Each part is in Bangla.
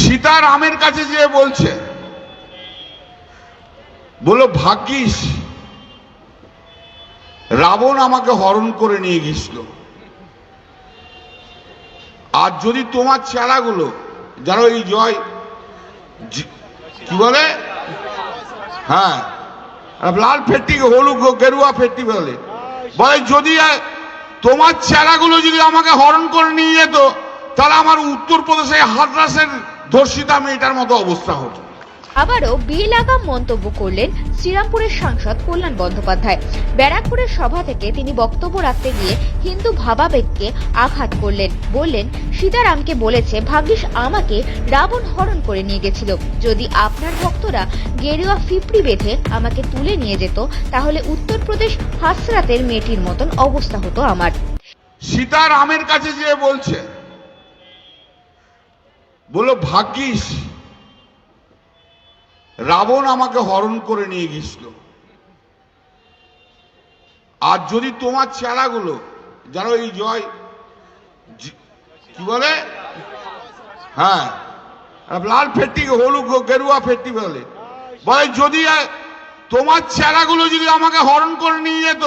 সীতা রামের কাছে যেয়ে বলছে, বলো ভাগ্যিস রাবণ আমাকে হরণ করে নিয়ে গেছিল। আর যদি তোমার চেলাগুলো যারা এই জয় কি বলে, হ্যাঁ লাল ফেট্টিকে হলুদ গেরুয়া ফেট্টি বলে, যদি তোমার চেলাগুলো যদি আমাকে হরণ করে নিয়ে যেত, তাহলে আমার উত্তরপ্রদেশে হাতরাসের ধর্ষিতা মেয়েটার মতো অবস্থা হতো। আবারও বেলাগাম মন্তব্য করলেন শ্রীরামপুরের সাংসদ কল্যাণ বন্দ্যোপাধ্যায়। ব্যারাকপুরের সভা থেকে তিনি বক্তব্য রাখতে গিয়ে হিন্দু ভাবাবেগকে আঘাত করলেন। বললেন, সীতারামকে বলেছে ভাগ্যিস আমাকে রাবণ হরণ করে নিয়ে গেছিল। যদি আপনার ভক্তরা গেরুয়া ফিপড়ি বেঁধে আমাকে তুলে নিয়ে যেত, তাহলে উত্তরপ্রদেশ হাসরাতের মেয়েটির মতন অবস্থা হতো আমার। সীতা রামের কাছে যেয়ে বলছে, বলো ভাগ্যিস রাবণ আমাকে হরণ করে নিয়ে গেছিল। আর যদি তোমার চেলাগুলো যারা এই জয় কি বলে, হ্যাঁ লাল ফেট্টিকে হলুদ গেরুয়া ফেট্টি বলে, যদি তোমার চেলাগুলো যদি আমাকে হরণ করে নিয়ে যেত,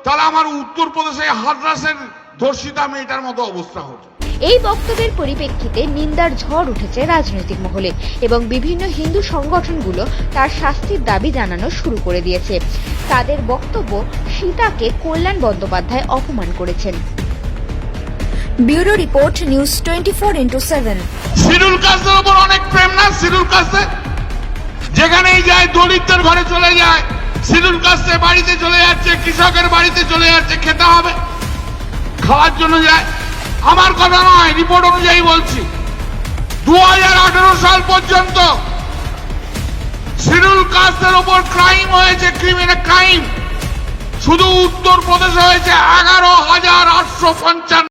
তাহলে আমার উত্তরপ্রদেশে হাতরাসের ধর্ষিতা মেয়েটার মতো অবস্থা হতো। এই বক্তব্যের পরিপ্রেক্ষিতে নিন্দার ঝড় উঠেছে রাজনৈতিক মহলে এবং বিভিন্ন হিন্দু সংগঠনগুলো তার শাস্তির দাবি জানানো শুরু করে দিয়েছে। তাদের বক্তব্য, সীতাকে কল্যাণ বন্দ্যোপাধ্যায় অপমান করেছেন। Bureau report, news 24x7। Schedule কাস্টের উপর অনেক প্রেম না? শিডিউল কাস্টে যেখানেই যায় দলিতদের ঘরে চলে যায়, শিডিউল কাস্টে বাড়িতে চলে যাচ্ছে, কৃষকের বাড়িতে চলে যাচ্ছে, খেতে হবে, খাওয়ার জন্য যায়। আমার কথা নয়, রিপোর্ট অনুযায়ী বলছি, 2018 সাল পর্যন্ত শিডিউল কাস্টের উপর ক্রাইম হয়েছে, ক্রিমিনাল ক্রাইম শুধু উত্তরপ্রদেশে হয়েছে 11,855।